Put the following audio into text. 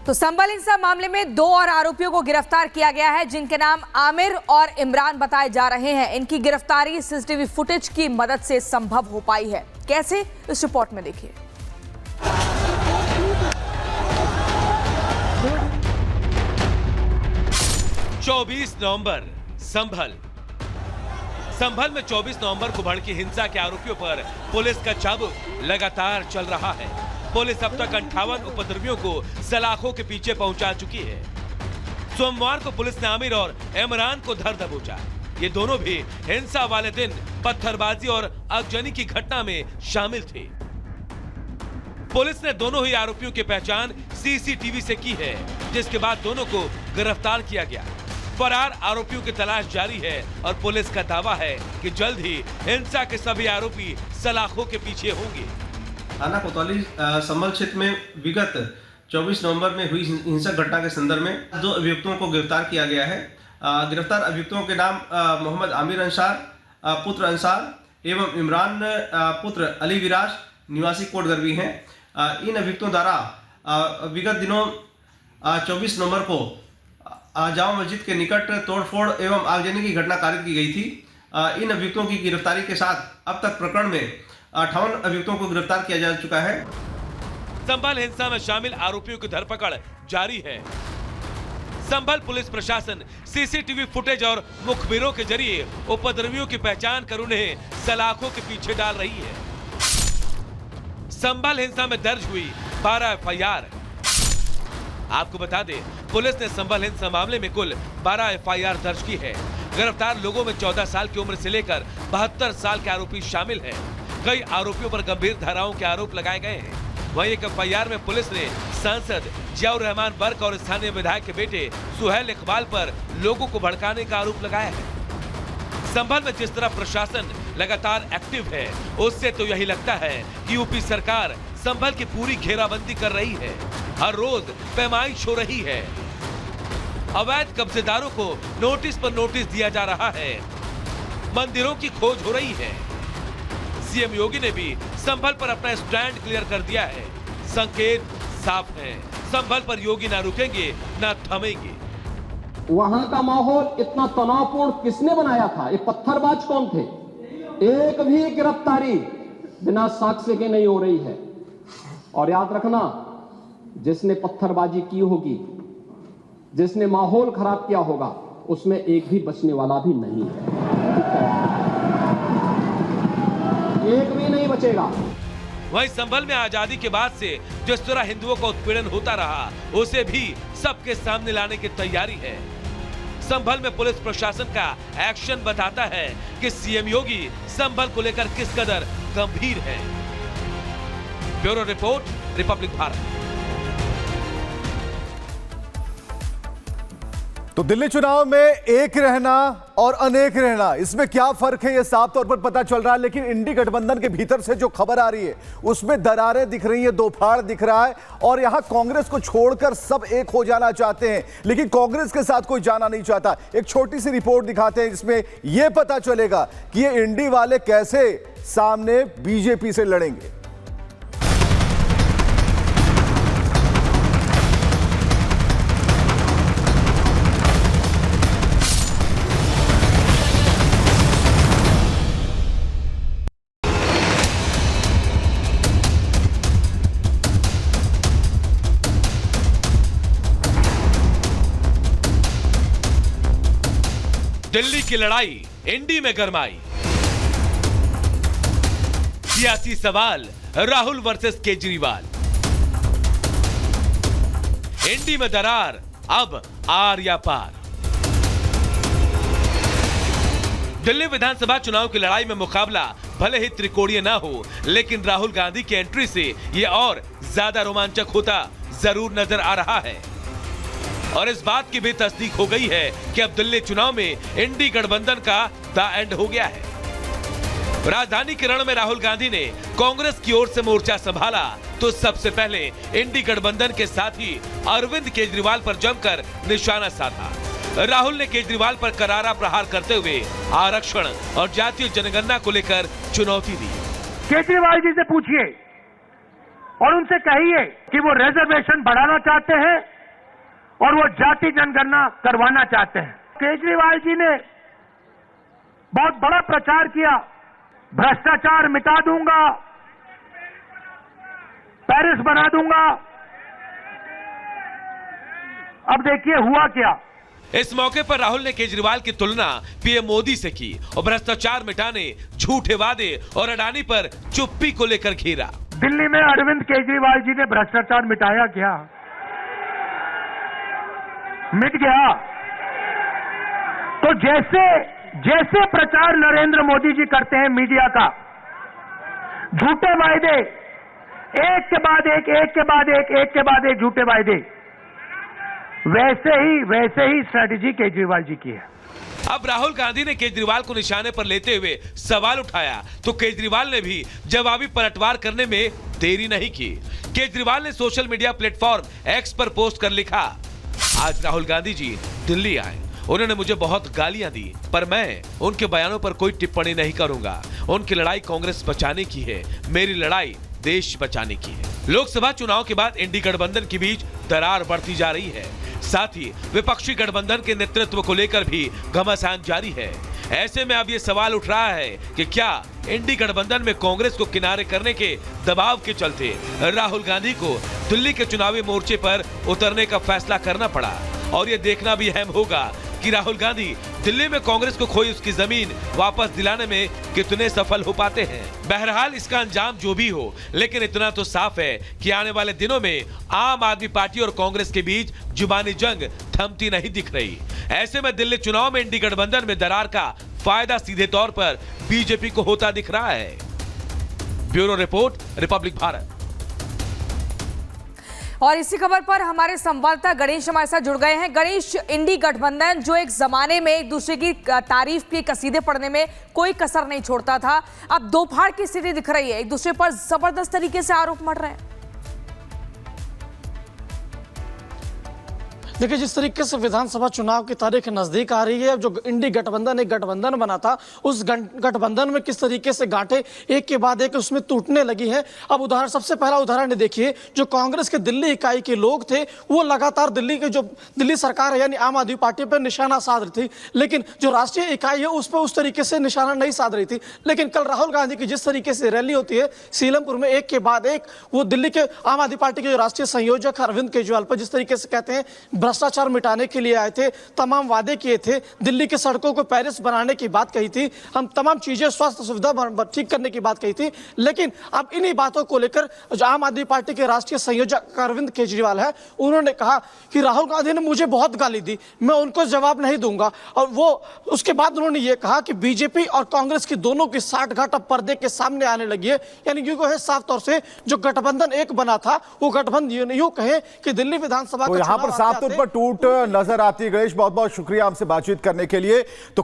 तो संभल हिंसा मामले में 2 और आरोपियों को गिरफ्तार किया गया है, जिनके नाम आमिर और इमरान बताए जा रहे हैं। इनकी गिरफ्तारी सीसीटीवी फुटेज की मदद से संभव हो पाई है। कैसे, इस रिपोर्ट में देखिए। चौबीस नवंबर संभल में 24 नवंबर को भड़की हिंसा के आरोपियों पर पुलिस का चाबुक लगातार चल रहा है। पुलिस अब तक 58 उपद्रवियों को सलाखों के पीछे पहुंचा चुकी है। सोमवार को पुलिस ने आमिर और इमरान को धर दबोचा। ये दोनों भी हिंसा वाले दिन पत्थरबाजी और आगजनी की घटना में शामिल थे। पुलिस ने दोनों ही आरोपियों की पहचान सीसीटीवी से की है, जिसके बाद दोनों को गिरफ्तार किया गया। फरार आरोपियों की तलाश जारी है और पुलिस का दावा है कि जल्द ही हिंसा के सभी आरोपी सलाखों के पीछे होंगे। थाना कोतवाली संभल क्षेत्र में विगत 24 नवंबर में हुई हिंसक घटना के संदर्भ में 2 अभियुक्तों को गिरफ्तार किया गया है। गिरफ्तार अभियुक्तों के नाम मोहम्मद आमिर अंसार पुत्र अंसार एवं इमरान पुत्र अली विराज निवासी कोटगरवी हैं। इन अभियुक्तों द्वारा विगत दिनों 24 नवंबर को जामा मस्जिद के निकट तोड़फोड़ एवं आगजनी की घटना कारित की गई थी। इन अभियुक्तों की गिरफ्तारी के साथ अब तक प्रकरण में 58 अभियुक्तों को गिरफ्तार किया जा चुका है। संभल हिंसा में शामिल आरोपियों की धरपकड़ जारी है। संभल पुलिस प्रशासन सीसीटीवी फुटेज और मुखबिरों के जरिए उपद्रवियों की पहचान कर उन्हें सलाखों के पीछे डाल रही है। संभल हिंसा में दर्ज हुई 12 एफआईआर। आपको बता दें, पुलिस ने संभल हिंसा मामले में कुल 12 एफआईआर दर्ज की है। गिरफ्तार लोगों में 14 साल की उम्र से लेकर 72 साल के आरोपी शामिल हैं। कई आरोपियों पर गंभीर धाराओं के आरोप लगाए गए हैं। वहीं एक एफआईआर में पुलिस ने सांसद जियाउर रहमान बर्क और स्थानीय विधायक के बेटे सुहेल इकबाल पर लोगों को भड़काने का आरोप लगाया है। संभल में जिस तरह प्रशासन लगातार एक्टिव है, उससे तो यही लगता है कि यूपी सरकार संभल की पूरी घेराबंदी कर रही है। हर रोज पैमाइश हो रही है। अवैध कब्जेदारों को नोटिस पर नोटिस दिया जा रहा है। मंदिरों की खोज हो रही है। सीएम योगी ने भी संभल पर अपना स्टैंड क्लियर कर दिया है। संकेत साफ है, संभल पर योगी ना रुकेंगे ना थमेंगे। वहां का माहौल इतना तनावपूर्ण किसने बनाया था? ये पत्थरबाज कौन थे? एक भी गिरफ्तारी बिना साक्ष्य के नहीं हो रही है। और याद रखना, जिसने पत्थरबाजी की होगी, जिसने माहौल खराब किया होगा, उसमें एक भी बचने वाला भी नहीं है। एक भी नहीं बचेगा। वहीं संभल में आजादी के बाद से जिस तरह हिंदुओं का उत्पीड़न होता रहा, उसे भी सबके सामने लाने की तैयारी है। संभल में पुलिस प्रशासन का एक्शन बताता है कि सीएम योगी संभल को लेकर किस कदर गंभीर है। Bureau report, Republic Bharat. तो दिल्ली चुनाव में एक रहना और अनेक रहना, इसमें क्या फर्क है, यह साफ तौर पर पता चल रहा है। लेकिन इंडी गठबंधन के भीतर से जो खबर आ रही है, उसमें दरारें दिख रही हैं, दोफाड़ दिख रहा है। और यहां कांग्रेस को छोड़कर सब एक हो जाना चाहते हैं, लेकिन कांग्रेस के साथ कोई जाना नहीं चाहता। एक छोटी सी रिपोर्ट दिखाते हैं, जिसमें यह पता चलेगा कि ये इंडी वाले कैसे सामने बीजेपी से लड़ेंगे। दिल्ली की लड़ाई इंडी में गरमाई। सियासी सवाल राहुल वर्सेस केजरीवाल। इंडी में दरार अब आर या पार। दिल्ली विधानसभा चुनाव की लड़ाई में मुकाबला भले ही त्रिकोणीय ना हो, लेकिन राहुल गांधी की एंट्री से यह और ज्यादा रोमांचक होता जरूर नजर आ रहा है। और इस बात की भी तस्दीक हो गई है कि अब दिल्ली चुनाव में इंडी गठबंधन का द एंड हो गया है। राजधानी के रण में राहुल गांधी ने कांग्रेस की ओर से मोर्चा संभाला तो सबसे पहले इंडी गठबंधन के साथी अरविंद केजरीवाल पर जमकर निशाना साधा। राहुल ने केजरीवाल पर करारा प्रहार करते हुए आरक्षण और जातीय जनगणना को लेकर चुनौती दी। केजरीवाल जी से पूछिए और उनसे कहिए कि वो रिजर्वेशन बढ़ाना चाहते हैं और वो जाति जनगणना करवाना चाहते हैं। केजरीवाल जी ने बहुत बड़ा प्रचार किया, भ्रष्टाचार मिटा दूंगा, पेरिस बना दूंगा। अब देखिए हुआ क्या। इस मौके पर राहुल ने केजरीवाल की तुलना पीएम मोदी से की और भ्रष्टाचार मिटाने, झूठे वादे और अडानी पर चुप्पी को लेकर घेरा। दिल्ली में अरविंद केजरीवाल जी ने भ्रष्टाचार मिटाया क्या? मिट गया। तो जैसे प्रचार नरेंद्र मोदी जी करते हैं मीडिया का, झूठे वायदे, एक के बाद एक झूठे वायदे, वैसे ही स्ट्रेटेजी केजरीवाल जी की है। अब राहुल गांधी ने केजरीवाल को निशाने पर लेते हुए सवाल उठाया तो केजरीवाल ने भी जवाबी पलटवार करने में देरी नहीं की। केजरीवाल ने सोशल मीडिया प्लेटफॉर्म एक्स पर पोस्ट कर लिखा, आज राहुल गांधी जी दिल्ली आए, उन्होंने मुझे बहुत गालियां दी, पर मैं उनके बयानों पर कोई टिप्पणी नहीं करूंगा। उनकी लड़ाई कांग्रेस बचाने की है, मेरी लड़ाई देश बचाने की है। लोकसभा चुनाव के बाद इंडी गठबंधन के बीच दरार बढ़ती जा रही है। साथ ही विपक्षी गठबंधन के नेतृत्व को लेकर भी घमासान जारी है। ऐसे में अब ये सवाल उठ रहा है कि क्या इंडी गठबंधन में कांग्रेस को किनारे करने के दबाव के चलते राहुल गांधी को दिल्ली के चुनावी मोर्चे पर उतरने का फैसला करना पड़ा। और ये देखना भी अहम होगा कि राहुल गांधी दिल्ली में कांग्रेस को खोई उसकी जमीन वापस दिलाने में कितने सफल हो पाते हैं। बहरहाल इसका अंजाम जो भी हो, लेकिन इतना तो साफ है कि आने वाले दिनों में आम आदमी पार्टी और कांग्रेस के बीच जुबानी जंग थमती नहीं दिख रही। ऐसे में दिल्ली चुनाव में इंडी गठबंधन में दरार का फायदा सीधे तौर पर बीजेपी को होता दिख रहा है। Bureau report, Republic Bharat. और इसी खबर पर हमारे संवाददाता गणेश हमारे साथ जुड़ गए हैं। गणेश, इंडी गठबंधन जो एक जमाने में एक दूसरे की तारीफ के कसीदे पढ़ने में कोई कसर नहीं छोड़ता था, अब दो फाड़ की स्थिति दिख रही है, एक दूसरे पर जबरदस्त तरीके से आरोप मढ़ रहे हैं। देखिए, जिस तरीके से विधानसभा चुनाव की तारीख नजदीक आ रही है, जो इंडी गठबंधन एक गठबंधन बना था, उस गठबंधन में किस तरीके से गांठें एक के बाद एक उसमें टूटने लगी हैं। अब सबसे पहला उदाहरण देखिए, जो कांग्रेस के दिल्ली इकाई के लोग थे वो लगातार दिल्ली सरकार है यानी आम आदमी पार्टी पर निशाना साध रही थी, लेकिन जो राष्ट्रीय इकाई है उस पर उस तरीके से निशाना नहीं साध रही थी। लेकिन कल राहुल गांधी की जिस तरीके से रैली होती है सीलमपुर में, एक के बाद एक वो दिल्ली के आम आदमी पार्टी के जो राष्ट्रीय संयोजक अरविंद केजरीवाल पर जिस तरीके से कहते हैं भ्रष्टाचार मिटाने के लिए आए थे, तमाम वादे किए थे, दिल्ली के सड़कों को पेरिस बनाने की बात कही थी, हम तमाम चीजें स्वास्थ्य सुविधा ठीक करने की बात कही थी। लेकिन अब इन्हीं बातों को लेकर जो आम आदमी पार्टी के राष्ट्रीय संयोजक अरविंद केजरीवाल है, उन्होंने कहा कि राहुल गांधी ने मुझे बहुत गाली दी, मैं उनको जवाब नहीं दूंगा। और वो उसके बाद उन्होंने ये कहा कि बीजेपी और कांग्रेस की दोनों की साठगांठ अब पर्दे के सामने आने लगी है। यानी क्योंकि है साफ तौर से जो गठबंधन एक बना था वो गठबंधन यूं कहे कि दिल्ली विधानसभा तो यहाँ पर साफ तौर पर टूट नजर आती है। गणेश, बहुत बहुत शुक्रिया हमसे बातचीत करने के लिए। तो